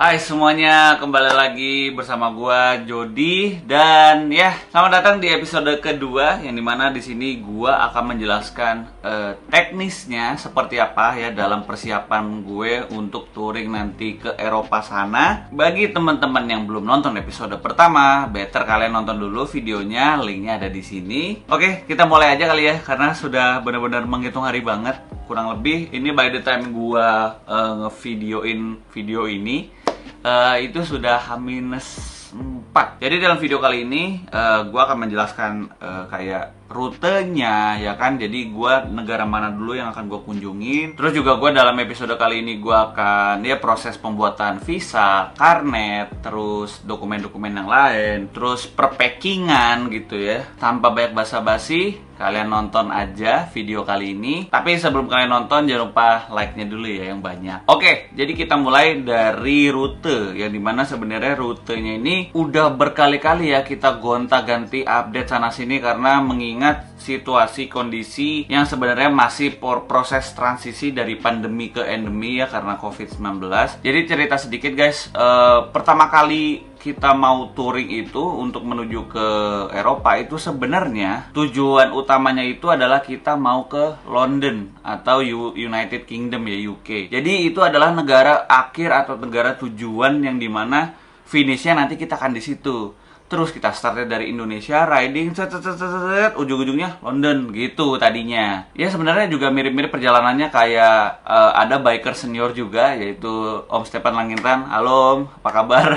Hai semuanya, kembali lagi bersama gua Jody dan ya selamat datang di episode kedua yang dimana di sini gua akan menjelaskan teknisnya seperti apa ya dalam persiapan gue untuk touring nanti ke Eropa sana. Bagi teman-teman yang belum nonton episode pertama, better kalian nonton dulu videonya, linknya ada di sini. Oke, kita mulai aja kali ya karena sudah benar-benar menghitung hari banget. Kurang lebih ini by the time gua ngevideoin video ini itu sudah H-4. Jadi dalam video kali ini gue akan menjelaskan kayak rutenya ya kan. Jadi gue negara mana dulu yang akan gue kunjungin. Terus juga gue dalam episode kali ini gue akan ya proses pembuatan visa, karnet, terus dokumen-dokumen yang lain, terus perpackingan gitu ya. Tanpa banyak basa-basi, kalian nonton aja video kali ini. Tapi sebelum kalian nonton jangan lupa like-nya dulu ya yang banyak. Oke, jadi kita mulai dari rute yang dimana sebenarnya rutenya ini udah berkali-kali ya kita gonta-ganti update sana sini karena mengingat situasi kondisi yang sebenarnya masih proses transisi dari pandemi ke endemi ya karena COVID-19. Jadi cerita sedikit guys, pertama kali kita mau touring itu untuk menuju ke Eropa itu sebenarnya tujuan utamanya itu adalah kita mau ke London atau United Kingdom ya, UK. Jadi itu adalah negara akhir atau negara tujuan yang dimana finishnya nanti kita akan di situ. Terus kita startnya dari Indonesia, riding, ujung-ujungnya London gitu tadinya. Ya sebenarnya juga mirip-mirip perjalanannya kayak ada biker senior juga, yaitu Om Stepan Langintan. Halo Om, apa kabar?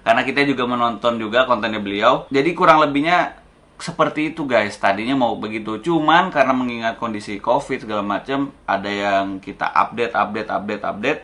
Karena kita juga menonton juga kontennya beliau. Jadi kurang lebihnya seperti itu guys. Tadinya mau begitu, cuman karena mengingat kondisi COVID segala macam, ada yang kita update.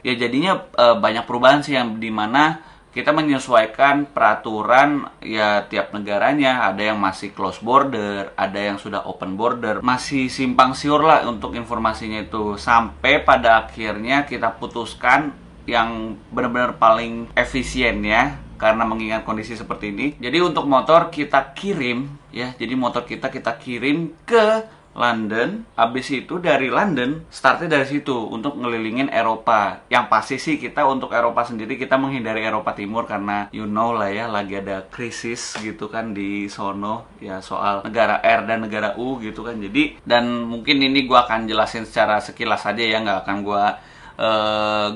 Ya jadinya banyak perubahan sih yang dimana kita menyesuaikan peraturan ya tiap negaranya. Ada yang masih close border, ada yang sudah open border, masih simpang siur lah untuk informasinya itu. Sampai pada akhirnya kita putuskan yang benar-benar paling efisien ya, karena mengingat kondisi seperti ini. Jadi untuk motor kita kirim ya, jadi motor kita kirim ke London. Habis itu dari London startnya dari situ untuk ngelilingin Eropa. Yang pasti sih kita untuk Eropa sendiri kita menghindari Eropa Timur karena you know lah ya lagi ada krisis gitu kan di sono ya soal negara R dan negara U gitu kan. Jadi dan mungkin ini gua akan jelasin secara sekilas aja ya, nggak akan gua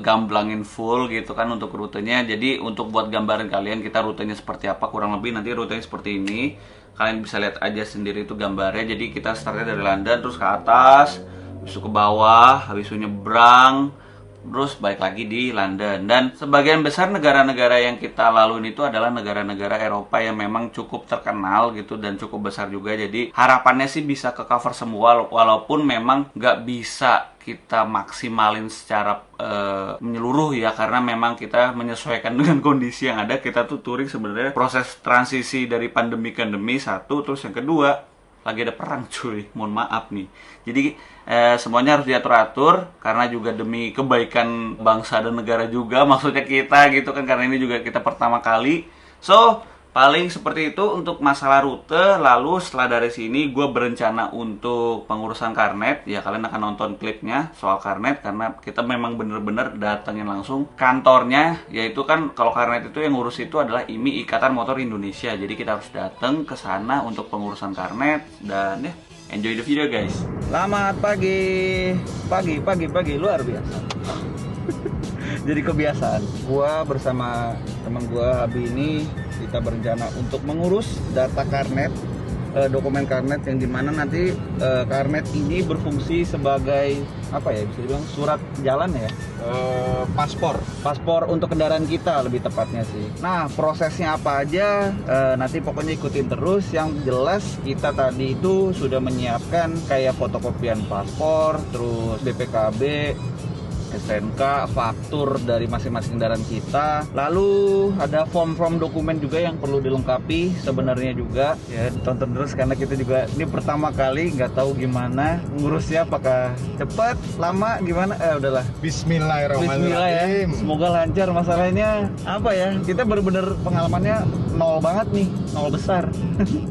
gamblangin full gitu kan untuk rutenya. Jadi untuk buat gambaran kalian kita rutenya seperti apa, kurang lebih nanti rutenya seperti ini. Kalian bisa lihat aja sendiri itu gambarnya. Jadi kita startnya dari London terus ke atas, habis itu ke bawah, habis itu nyebrang, terus balik lagi di London. Dan sebagian besar negara-negara yang kita lalui itu adalah negara-negara Eropa yang memang cukup terkenal gitu dan cukup besar juga. Jadi harapannya sih bisa ke cover semua, walaupun memang nggak bisa kita maksimalin secara menyeluruh ya, karena memang kita menyesuaikan dengan kondisi yang ada. Kita tuh touring sebenarnya proses transisi dari pandemi ke endemi satu, terus yang kedua lagi ada perang cuy, mohon maaf nih. Jadi semuanya harus diatur-atur karena juga demi kebaikan bangsa dan negara juga, maksudnya kita gitu kan, karena ini juga kita pertama kali. So paling seperti itu untuk masalah rute. Lalu setelah dari sini gue berencana untuk pengurusan karnet. Ya kalian akan nonton klipnya soal karnet karena kita memang bener-bener datengin langsung kantornya. Yaitu kan kalau karnet itu yang ngurus itu adalah IMI, Ikatan Motor Indonesia. Jadi kita harus datang ke sana untuk pengurusan karnet. Dan ya enjoy the video guys. Selamat pagi. Pagi luar biasa. Jadi kebiasaan. Gua bersama teman gua Abi ini kita berencana untuk mengurus data karnet, dokumen karnet yang dimana nanti karnet ini berfungsi sebagai apa ya, bisa dibilang surat jalan ya, paspor untuk kendaraan kita lebih tepatnya sih. Nah prosesnya apa aja nanti pokoknya ikutin terus. Yang jelas kita tadi itu sudah menyiapkan kayak fotokopian paspor, terus BPKB, STNK, faktur dari masing-masing kendaraan kita. Lalu ada form-form dokumen juga yang perlu dilengkapi sebenarnya juga. Ya tonton terus karena kita juga ini pertama kali, nggak tahu gimana ngurusnya, apakah cepat, lama, gimana. Udahlah. Bismillahirrahmanirrahim. Ya. Semoga lancar. Masalahnya apa ya? Kita bener-bener pengalamannya nol banget nih, nol besar.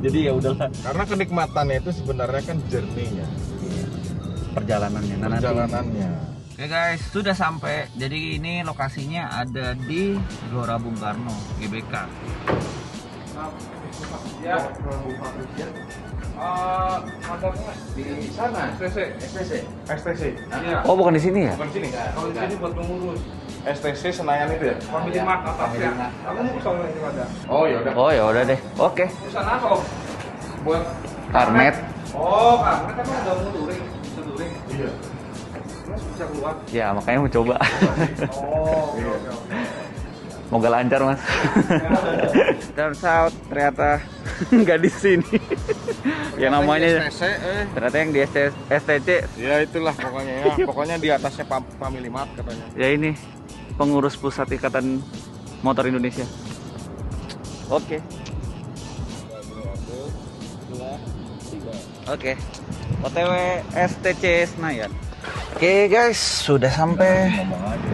Jadi ya udahlah. Karena kenikmatannya itu sebenarnya kan journey-nya. Perjalanannya. Perjalanannya. Oke guys, sudah sampai. Jadi ini lokasinya ada di Gelora Bung Karno, GBK. Ya, kantornya di sana. STC. Iya. Oh, bukan di sini ya? Bukan sini. Kalau di sini buat pengurus. STC Senayan itu ya? Family Mart atasnya. Kamu mau sama ini ada? Oh ya udah. Oh, ya udah deh. Oke. Di sana apa om? Buat Karnet. Oh, karnet kan udah mau touring. Iya. Mas bisa keluar. Ya, makanya mau coba. Oh, iya. Moga lancar, Mas. Turns out ternyata nggak di sini. Yang namanya STC, ternyata yang di STC. Ya itulah pokoknya ya. Pokoknya di atasnya Family Mart katanya. Ya ini pengurus pusat Ikatan Motor Indonesia. Oke. Oke. OTW STC Senayan. Oke guys, sudah sampai.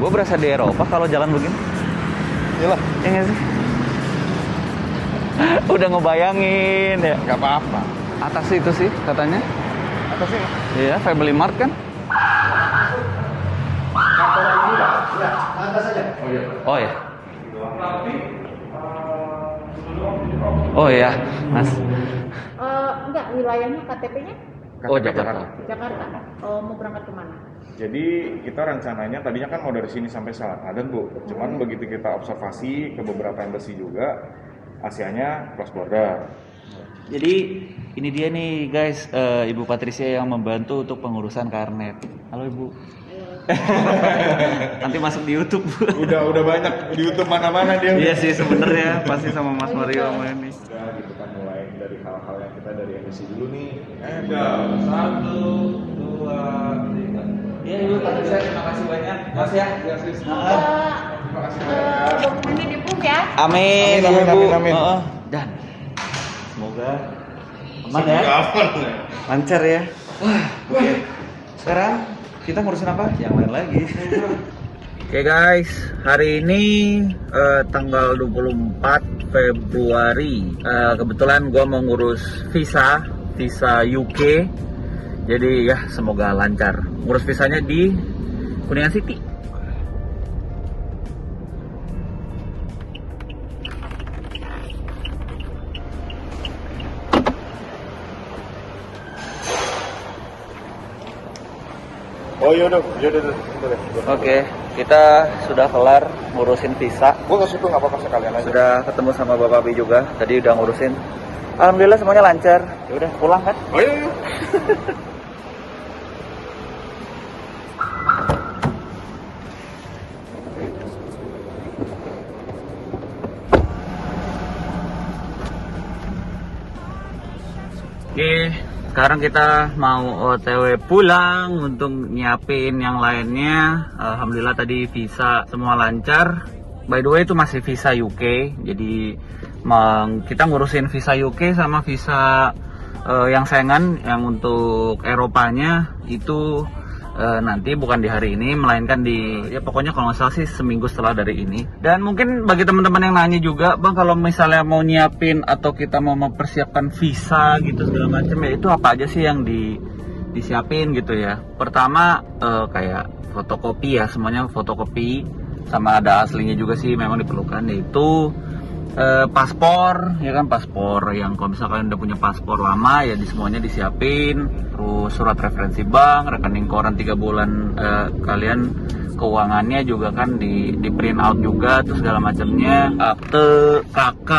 Gue berasa di Eropa kalau jalan begini. Iyalah, Ya nggak sih? Udah ngebayangin ya. nggak apa-apa. Atas itu sih katanya. Atasnya Iya, Family Mart kan? Oh ya. Oh ya, Mas. Enggak, wilayahnya KTP-nya Oh, Jakarta. Jakarta. Oh, mau berangkat kemana? Jadi kita rencananya tadinya kan mau dari sini sampai Selatan Bu. Cuman begitu kita observasi ke beberapa embassy juga, Asianya cross border. Jadi ini dia nih guys, Ibu Patricia yang membantu untuk pengurusan karnet. Halo Ibu. Nanti masuk di YouTube. Udah banyak di YouTube mana-mana dia. Iya sih sebenarnya pasti sama Mas Mario sama ini. Udah gitu kan mulai dari hal-hal yang kita dari embassy dulu nih. Satu, dua, tiga. Iya Ibu Patricia, terima kasih banyak. Mas ya. Dokumennya di push ya. Amin, Amin, ya, Bu. amin. Dan semoga aman ya, lancar ya. Wah, oke. Sekarang kita ngurusin apa? Yang lain lagi. Oke guys, hari ini tanggal 24 Februari. Kebetulan gua mau ngurus visa UK. Jadi ya semoga lancar. Ngurus visanya di Kuningan City. Oh yaudah. Oke, kita sudah kelar ngurusin visa. Gue ke situ nggak apa-apa sekalian aja. Sudah ketemu sama Bapak B juga. Tadi udah ngurusin. Alhamdulillah semuanya lancar. Ya udah pulang kan? Oh iya. Oke, sekarang kita mau OTW pulang untuk nyiapin yang lainnya. Alhamdulillah tadi visa semua lancar. By the way itu masih visa UK. Jadi kita ngurusin visa UK sama visa yang saingan yang untuk Eropanya itu nanti bukan di hari ini melainkan di ya pokoknya kalau nggak salah sih seminggu setelah dari ini. Dan mungkin bagi teman-teman yang nanya juga, Bang, kalau misalnya mau nyiapin atau kita mau mempersiapkan visa gitu segala macam ya itu apa aja sih yang disiapin gitu ya. Pertama kayak fotokopi ya, semuanya fotokopi sama ada aslinya juga sih memang diperlukan, yaitu paspor ya kan, paspor yang kalau misalkan udah punya paspor lama ya semuanya disiapin, terus surat referensi bank, rekening koran 3 bulan kalian keuangannya juga kan di print out juga, terus segala macamnya, akte KK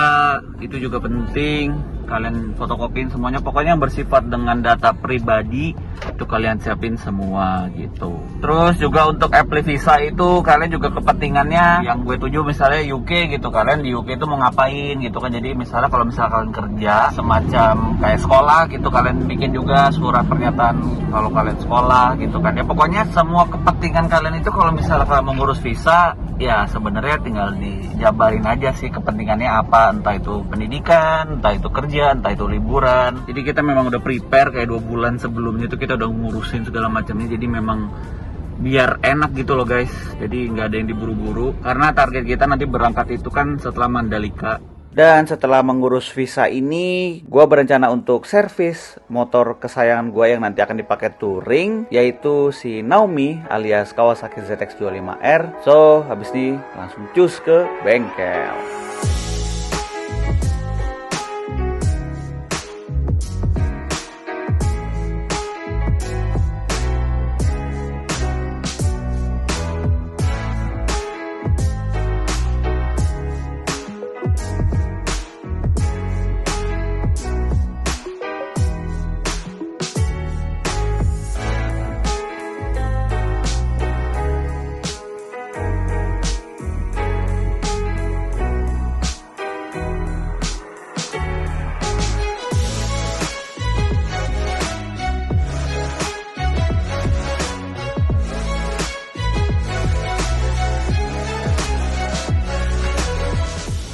itu juga penting kalian fotokopiin semuanya, pokoknya yang bersifat dengan data pribadi itu kalian siapin semua gitu. Terus juga untuk apply visa itu kalian juga kepentingannya yang gue tuju misalnya UK gitu, kalian di UK itu mau ngapain gitu kan. Jadi misalnya kalau misalkan kerja semacam kayak sekolah gitu, kalian bikin juga surat pernyataan kalau kalian sekolah gitu kan ya. Pokoknya semua kepentingan kalian itu kalau misalnya kalian mengurus visa ya sebenarnya tinggal dijabarin aja sih kepentingannya apa, entah itu pendidikan, entah itu kerja, entah itu liburan. Jadi kita memang udah prepare kayak 2 bulan sebelumnya itu kita udah ngurusin segala macamnya, jadi memang biar enak gitu loh guys. Jadi nggak ada yang diburu-buru karena target kita nanti berangkat itu kan setelah Mandalika. Dan setelah mengurus visa ini, gue berencana untuk servis motor kesayangan gue yang nanti akan dipakai touring, yaitu si Naomi alias Kawasaki ZX25R. So, habis ini langsung cus ke bengkel.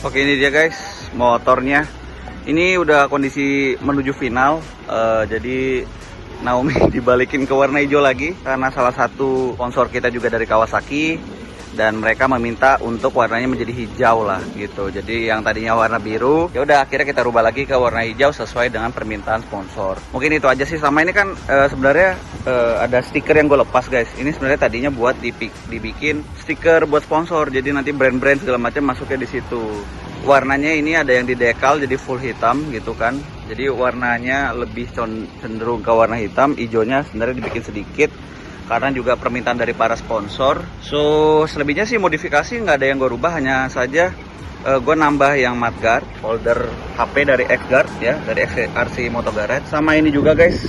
Oke, ini dia guys motornya. Ini udah kondisi menuju final. Jadi Naomi dibalikin ke warna hijau lagi karena salah satu sponsor kita juga dari Kawasaki, dan mereka meminta untuk warnanya menjadi hijau lah gitu. Jadi yang tadinya warna biru, ya udah akhirnya kita rubah lagi ke warna hijau sesuai dengan permintaan sponsor. Mungkin itu aja sih. Sama ini kan sebenarnya ada stiker yang gue lepas guys. Ini sebenarnya tadinya buat dibikin stiker buat sponsor. Jadi nanti brand-brand segala macam masuknya di situ. Warnanya ini ada yang di dekal jadi full hitam gitu kan. Jadi warnanya lebih cenderung ke warna hitam. Hijaunya sebenarnya dibikin sedikit karena juga permintaan dari para sponsor. So selebihnya sih modifikasi nggak ada yang gue rubah, hanya saja gue nambah yang mudguard, holder HP dari X-Guard ya, dari RC Moto Garage. Sama ini juga guys,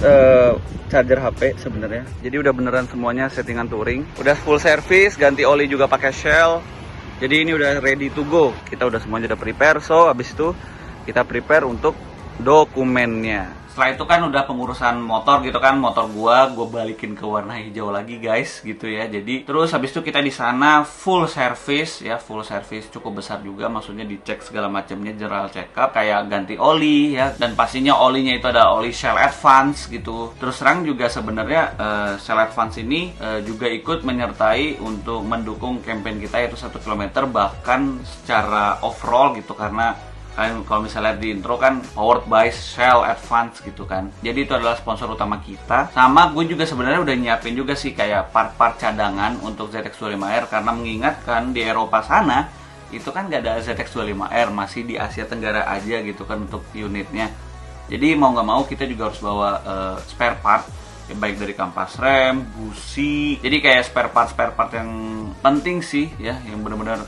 charger HP sebenarnya. Jadi udah beneran semuanya settingan touring. Udah full service, ganti oli juga pakai Shell. Jadi ini udah ready to go. Kita udah semuanya udah prepare. So habis itu kita prepare untuk dokumennya. Setelah itu kan udah pengurusan motor gitu kan, motor gua balikin ke warna hijau lagi guys gitu ya. Jadi terus habis itu kita di sana full service ya, full service cukup besar juga, maksudnya dicek segala macamnya, general check up kayak ganti oli ya, dan pastinya olinya itu ada oli Shell Advance gitu. Terus terang juga sebenarnya Shell Advance ini juga ikut menyertai untuk mendukung campaign kita yaitu 1 km bahkan secara overall gitu, karena kalian kalau misalnya lihat di intro kan powered by Shell Advance gitu kan. Jadi itu adalah sponsor utama kita. Sama gue juga sebenarnya udah nyiapin juga sih kayak part-part cadangan untuk ZX25R, karena mengingatkan di Eropa sana itu kan gak ada ZX25R, masih di Asia Tenggara aja gitu kan untuk unitnya. Jadi mau nggak mau kita juga harus bawa spare part ya, baik dari kampas rem, busi. Jadi kayak spare part yang penting sih ya, yang benar-benar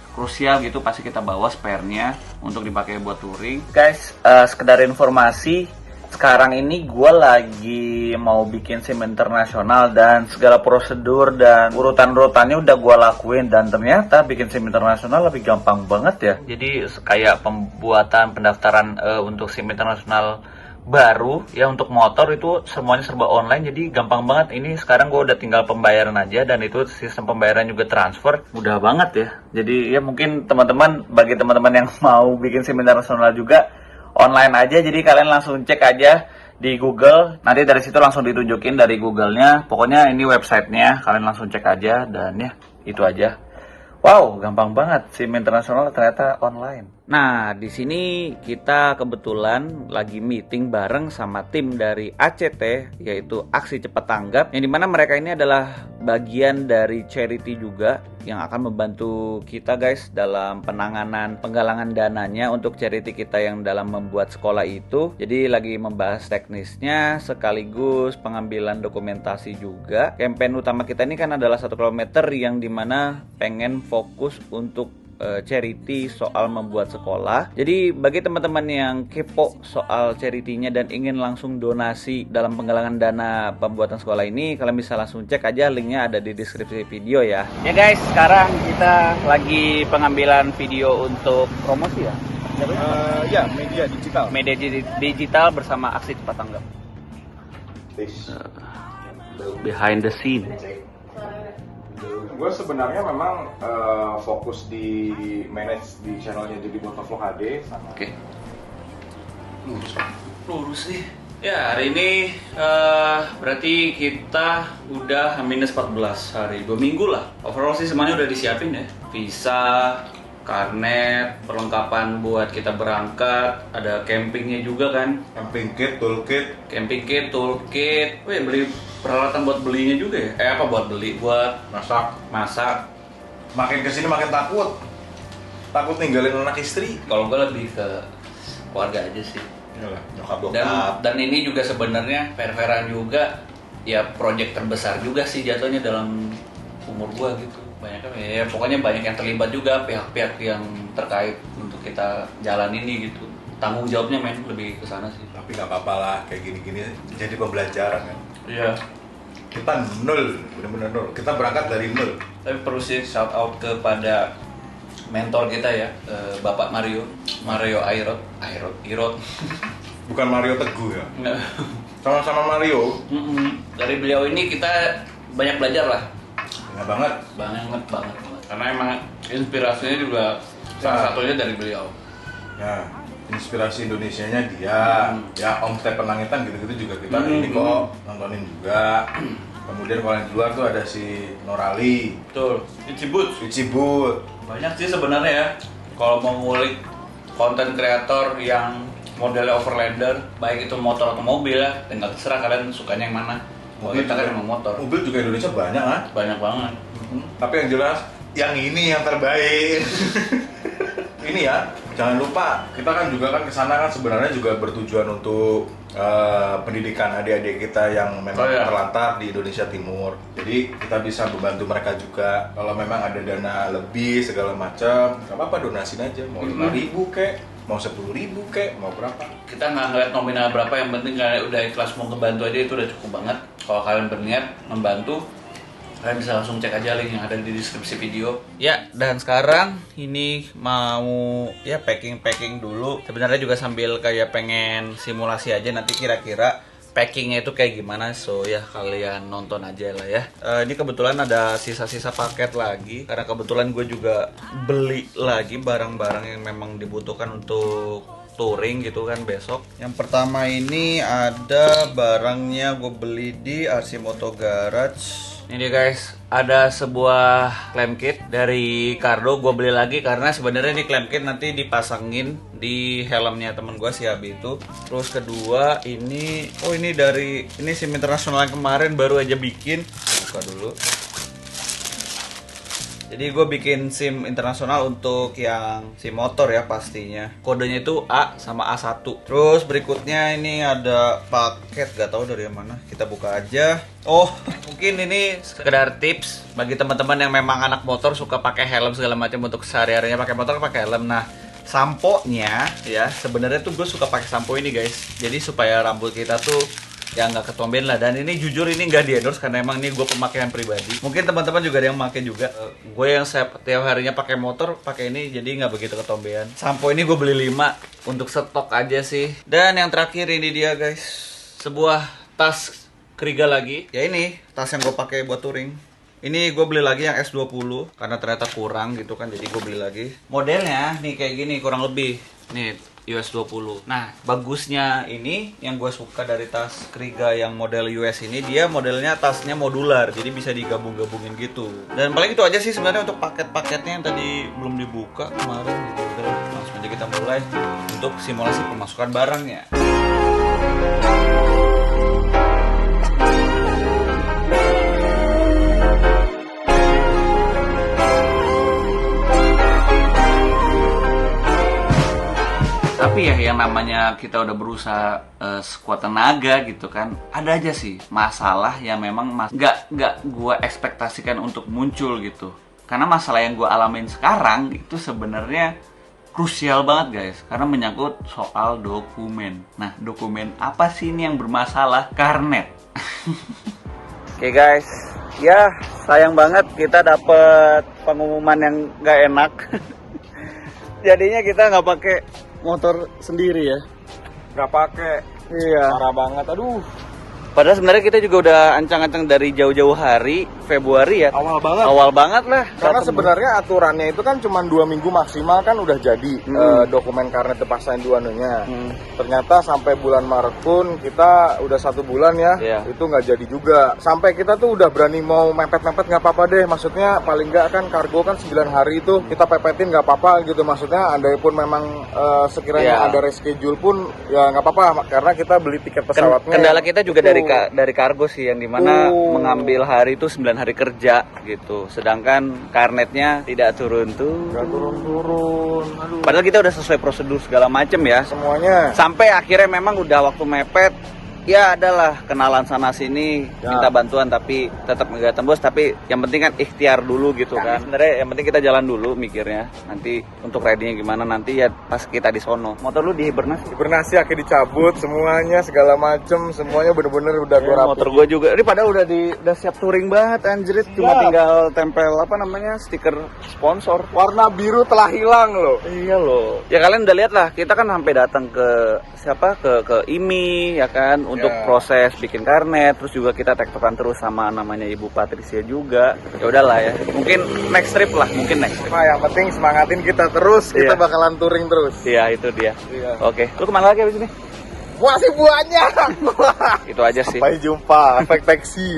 krusial gitu, pasti kita bawa spare-nya untuk dipakai buat touring. Guys, sekedar informasi, sekarang ini gue lagi mau bikin SIM internasional dan segala prosedur dan urutan-urutannya udah gue lakuin, dan ternyata bikin SIM internasional lebih gampang banget ya. Jadi kayak pembuatan pendaftaran untuk SIM internasional baru ya untuk motor itu semuanya serba online, jadi gampang banget. Ini sekarang gue udah tinggal pembayaran aja, dan itu sistem pembayaran juga transfer, mudah banget ya. Jadi ya mungkin teman-teman, bagi teman-teman yang mau bikin SIM internasional juga online aja, jadi kalian langsung cek aja di Google, nanti dari situ langsung ditunjukin dari Google-nya. Pokoknya ini websitenya, kalian langsung cek aja, dan ya itu aja. Wow, gampang banget SIM internasional ternyata online. Nah, di sini kita kebetulan lagi meeting bareng sama tim dari ACT, yaitu Aksi Cepat Tanggap, yang dimana mereka ini adalah bagian dari charity juga yang akan membantu kita guys dalam penanganan penggalangan dananya untuk charity kita yang dalam membuat sekolah itu. Jadi lagi membahas teknisnya sekaligus pengambilan dokumentasi juga. Campaign utama kita ini kan adalah 1 km yang dimana pengen fokus untuk charity soal membuat sekolah. Jadi bagi teman-teman yang kepo soal charity-nya dan ingin langsung donasi dalam penggalangan dana pembuatan sekolah ini, kalian bisa langsung cek aja, linknya ada di deskripsi video ya. Ya guys, sekarang kita lagi pengambilan video untuk promosi ya? Ya, media digital. Media digital bersama Aksi Cepat Tanggap. Behind the scene. Gue sebenarnya memang fokus di manage di channelnya jadi Motovlog HD sama. Oke. Lurus nih. Ya, hari ini berarti kita udah minus 14 hari, 2 minggu lah. Overall sih semuanya udah disiapin ya. Visa, karnet, perlengkapan buat kita berangkat, ada campingnya juga kan. Camping kit, toolkit. Camping kit, toolkit. Oh ya, beli peralatan buat belinya juga ya. Buat beli, buat masak. Makin kesini makin takut ninggalin anak istri. Kalau gue lebih ke keluarga aja sih. Iyalah, nyokap. Dan ini juga sebenarnya fair-fairan juga ya, project terbesar juga sih jatuhnya dalam umur gua gitu. Banyak kan ya, pokoknya banyak yang terlibat juga, pihak-pihak yang terkait untuk kita jalan ini gitu. Tanggung jawabnya men lebih ke sana sih. Tapi nggak apa-apa lah, kayak gini-gini jadi pembelajaran kan. Iya. Kita nol, bener-bener nol. Kita berangkat dari nol. Tapi perlu sih shout out kepada mentor kita ya, Bapak Mario Airot. Bukan Mario Teguh ya. Sama-sama Mario. Dari beliau ini kita banyak belajar lah. Banget. Karena emang inspirasinya juga salah satunya dari beliau. Ya, inspirasi Indonesianya dia. Ya, Om Stephen Langitan gitu-gitu juga kita ini kok nontonin juga. Kemudian kalau yang di luar tuh ada si Norali. Betul. Icibut. Banyak sih sebenarnya ya. Kalau mau ngulik konten kreator yang modelnya overlander, baik itu motor atau mobil ya, tinggal terserah kalian sukanya yang mana. Mobil Kita kan emang motor. Mobil juga Indonesia banyak kan? Banyak banget. Tapi yang jelas, yang ini yang terbaik. Ini ya, jangan lupa kita kan juga kan kesana kan sebenarnya juga bertujuan untuk pendidikan adik-adik kita yang memang terlantar di Indonesia Timur. Jadi kita bisa membantu mereka juga. Kalau memang ada dana lebih segala macam, nggak apa-apa donasiin aja. Mau 5.000 kek, mau 10.000 kek, mau berapa? Kita nggak ngeliat nominal berapa, yang penting kalian udah ikhlas mau ngebantu aja itu udah cukup banget. Kalau kalian berniat membantu, kalian bisa langsung cek aja link yang ada di deskripsi video. Ya, dan sekarang ini mau ya packing dulu. Sebenarnya juga sambil kayak pengen simulasi aja nanti kira-kira packingnya itu kayak gimana. So ya kalian nonton aja lah ya. Ini kebetulan ada sisa-sisa paket lagi karena kebetulan gue juga beli lagi barang-barang yang memang dibutuhkan untuk touring gitu kan besok. Yang pertama ini ada barangnya gue beli di RC Moto Garage. Ini dia guys, ada sebuah clamp kit dari Cardo. Gue beli lagi karena sebenarnya ini clamp kit nanti dipasangin di helmnya temen gue si Abi itu. Terus kedua ini, ini dari SIM internasional yang kemarin baru aja bikin. Buka dulu. Jadi gue bikin SIM internasional untuk yang SIM motor ya pastinya. Kodenya itu A sama A1. Terus berikutnya ini ada paket, gak tahu dari mana. Kita buka aja. Oh, mungkin ini sekedar tips bagi teman-teman yang memang anak motor suka pakai helm segala macam untuk sehari-harinya pakai motor pakai helm. Nah, sampo-nya ya sebenarnya tuh gue suka pakai sampo ini guys. Jadi supaya rambut kita tuh ya nggak ketomben lah. Dan ini jujur ini nggak di endorse karena emang ini gue pemakaian pribadi. Mungkin teman-teman juga ada yang pakai juga. Gue yang setiap harinya pakai motor pakai ini, jadi nggak begitu ketombean. Sampo ini gue beli 5 untuk stok aja sih. Dan yang terakhir ini dia guys, sebuah tas Kriga lagi. Ya ini tas yang gue pakai buat touring. Ini gue beli lagi yang S20 karena ternyata kurang gitu kan, jadi gue beli lagi. Modelnya nih kayak gini kurang lebih. Nih US 20. Nah, bagusnya ini yang gue suka dari tas Kriga yang model US ini, dia modelnya tasnya modular, jadi bisa digabung-gabungin gitu. Dan paling itu aja sih sebenarnya untuk paket-paketnya yang tadi belum dibuka kemarin. Jadi udah langsung aja kita mulai untuk simulasi pemasukan barangnya. Tapi ya yang namanya kita udah berusaha sekuat tenaga gitu kan, ada aja sih masalah yang memang nggak gue ekspektasikan untuk muncul gitu. Karena masalah yang gue alamin sekarang itu sebenarnya krusial banget guys, karena menyangkut soal dokumen. Nah, dokumen apa sih ini yang bermasalah? Karnet. Oke guys, ya sayang banget kita dapet pengumuman yang nggak enak. Jadinya kita nggak pakai motor sendiri ya, Nggak pakai. iya, Parah banget, aduh. padahal sebenarnya kita juga udah ancang-ancang dari jauh-jauh hari Februari ya. Awal banget. Awal banget lah. Karena sebenarnya aturannya itu kan cuma 2 minggu maksimal kan udah jadi dokumen karnet tepasan duanya. Ternyata sampai bulan Maret pun kita udah 1 bulan ya, itu nggak jadi juga. Sampai kita tuh udah berani mau mepet-mepet nggak apa-apa deh. Maksudnya paling nggak kan kargo kan 9 hari itu kita pepetin nggak apa-apa gitu. Maksudnya andai pun memang sekiranya ada reschedule pun ya nggak apa-apa karena kita beli tiket pesawatnya. Kendala kita juga dari kargo sih yang dimana mengambil hari itu 9 hari kerja gitu. Sedangkan karnetnya tidak turun tuh. Nggak turun-turun. Aduh. Padahal kita udah sesuai prosedur segala macem ya. Semuanya. Sampai akhirnya memang udah waktu mepet. Ya adalah kenalan sana sini minta bantuan tapi tetap nggak tembus, tapi yang penting kan ikhtiar dulu gitu kan. Sebenarnya yang penting kita jalan dulu mikirnya. Nanti untuk ridingnya gimana nanti ya pas kita di sono. Motor lu dihibernasi? Hibernasi akhirnya dicabut semuanya segala macem, semuanya bener-bener udah gue rapiin. Motor gue juga. Ini padahal udah siap touring banget anjrit, cuma tinggal tempel stiker sponsor. Warna biru telah hilang loh. Iya loh. Ya kalian udah lihat lah, kita kan sampai datang ke ke IMI ya kan untuk proses bikin karnet, terus juga kita tektokan terus sama namanya Ibu Patricia juga. Ya udahlah ya. Mungkin next trip lah, Nah, yang penting semangatin kita terus, kita bakalan touring terus. Iya, itu dia. Oke. Lu kemana lagi abis ini? Masih banyak. Itu aja sih. Sampai jumpa, efek taksi.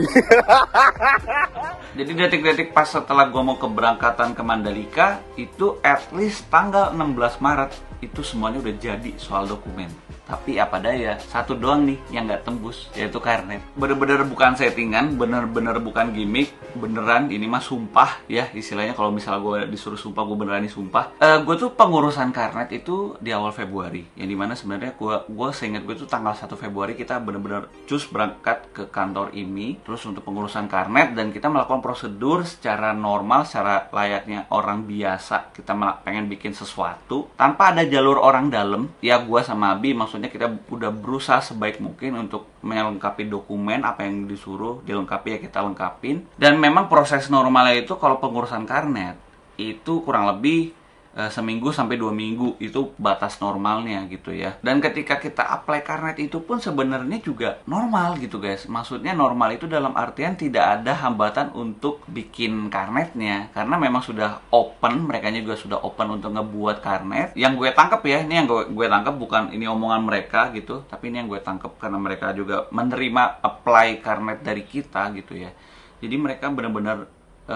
Jadi detik-detik pas setelah gue mau keberangkatan ke Mandalika, itu at least tanggal 16 Maret itu semuanya udah jadi soal dokumen. Tapi apa daya, satu doang nih yang nggak tembus, yaitu karnet. Bener-bener bukan settingan, bener-bener bukan gimmick, beneran ini mah sumpah ya istilahnya. Kalau misalnya gue disuruh sumpah, gue beneran disumpah. Gue tuh pengurusan karnet itu di awal Februari, yang dimana sebenarnya gue seingat gue tuh tanggal 1 Februari kita bener-bener cus berangkat ke kantor IMI, terus untuk pengurusan karnet, dan kita melakukan prosedur secara normal, secara layaknya orang biasa. Kita pengen bikin sesuatu tanpa ada jalur orang dalam. Ya gue sama Abi maksudnya kita udah berusaha sebaik mungkin untuk melengkapi dokumen, apa yang disuruh dilengkapi ya kita lengkapin. Dan memang proses normalnya itu kalau pengurusan karnet itu kurang lebih seminggu sampai 2 minggu, itu batas normalnya gitu ya. Dan ketika kita apply karnet itu pun sebenarnya juga normal gitu guys. Maksudnya normal itu dalam artian tidak ada hambatan untuk bikin karnetnya, karena memang sudah open, mereka juga sudah open untuk ngebuat karnet. Yang gue tangkap ya, ini yang gue tangkap bukan ini omongan mereka gitu, tapi ini yang gue tangkap karena mereka juga menerima apply karnet dari kita gitu ya. Jadi mereka benar-benar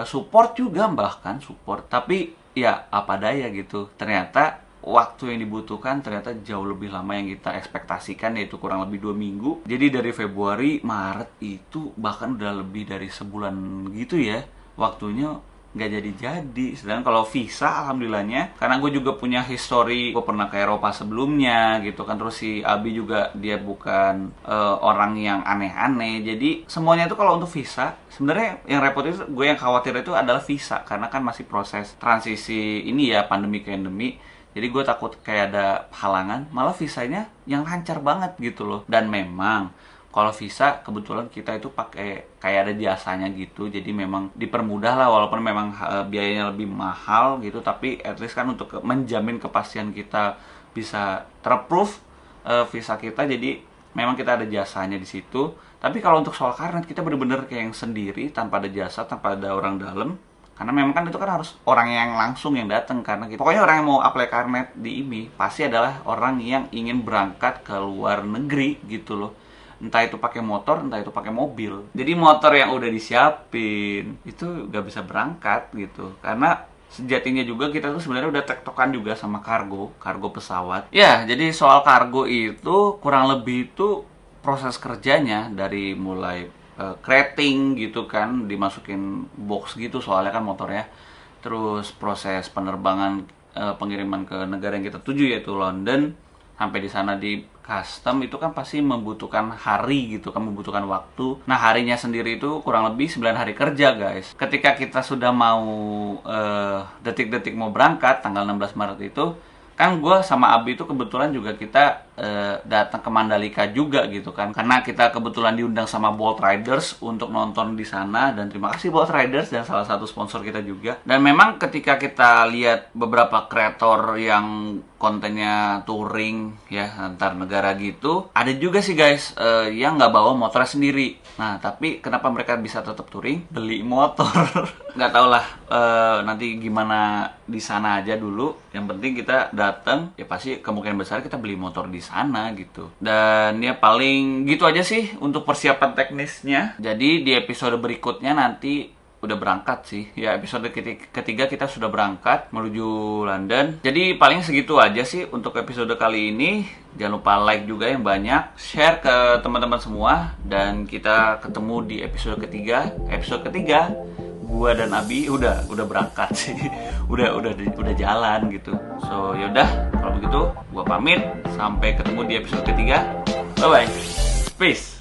support juga, bahkan support, tapi ya apa daya gitu. Ternyata waktu yang dibutuhkan ternyata jauh lebih lama yang kita ekspektasikan, yaitu kurang lebih 2 minggu. Jadi dari Februari, Maret itu bahkan udah lebih dari sebulan gitu ya waktunya nggak jadi-jadi. Sedangkan kalau visa alhamdulillahnya, karena gue juga punya history, gue pernah ke Eropa sebelumnya gitu kan, terus si Abi juga dia bukan orang yang aneh-aneh, jadi semuanya itu kalau untuk visa sebenarnya yang repot itu, gue yang khawatir itu adalah visa, karena kan masih proses transisi ini ya, pandemi ke endemi. Jadi gue takut kayak ada halangan, malah visanya yang lancar banget gitu loh. Dan memang kalau visa kebetulan kita itu pakai kayak ada jasanya gitu, jadi memang dipermudah lah, walaupun memang biayanya lebih mahal gitu, tapi at least kan untuk menjamin kepastian kita bisa terapprove visa kita, jadi memang kita ada jasanya di situ. Tapi kalau untuk soal karnet kita bener-bener kayak yang sendiri, tanpa ada jasa, tanpa ada orang dalam. Karena memang kan itu kan harus orang yang langsung yang datang, karena kita, pokoknya orang yang mau apply karnet di IMI pasti adalah orang yang ingin berangkat ke luar negeri gitu loh. Entah itu pakai motor, entah itu pakai mobil. Jadi motor yang udah disiapin itu gak bisa berangkat gitu. Karena sejatinya juga kita tuh sebenarnya udah tektokan juga sama kargo pesawat. Ya, jadi soal kargo itu kurang lebih itu proses kerjanya dari mulai crating gitu kan, dimasukin box gitu soalnya kan motornya. Terus proses penerbangan, pengiriman ke negara yang kita tuju yaitu London. Sampai di sana di custom itu kan pasti membutuhkan hari gitu kan, membutuhkan waktu. Nah harinya sendiri itu kurang lebih 9 hari kerja guys. Ketika kita sudah mau detik-detik mau berangkat tanggal 16 Maret itu kan gue sama Abi itu kebetulan juga kita datang ke Mandalika juga gitu kan, karena kita kebetulan diundang sama Bolt Riders untuk nonton di sana, dan terima kasih Bolt Riders dan salah satu sponsor kita juga. Dan memang ketika kita lihat beberapa kreator yang kontennya touring ya antar negara gitu, ada juga sih guys yang nggak bawa motor sendiri. Nah tapi kenapa mereka bisa tetap touring? Beli motor. Nggak tau lah, nanti gimana di sana aja dulu. Yang penting kita datang, ya pasti kemungkinan besar kita beli motor di sana gitu. Dan ya paling gitu aja sih untuk persiapan teknisnya. Jadi di episode berikutnya nanti udah berangkat sih ya, episode ketiga kita sudah berangkat menuju London. Jadi paling segitu aja sih untuk episode kali ini. Jangan lupa like juga yang banyak, share ke teman-teman semua, dan kita ketemu di episode ketiga. Episode ketiga gua dan Abi udah berangkat sih. udah jalan gitu. So yaudah kalau begitu gua pamit, sampai ketemu di episode ketiga. Bye bye. Peace.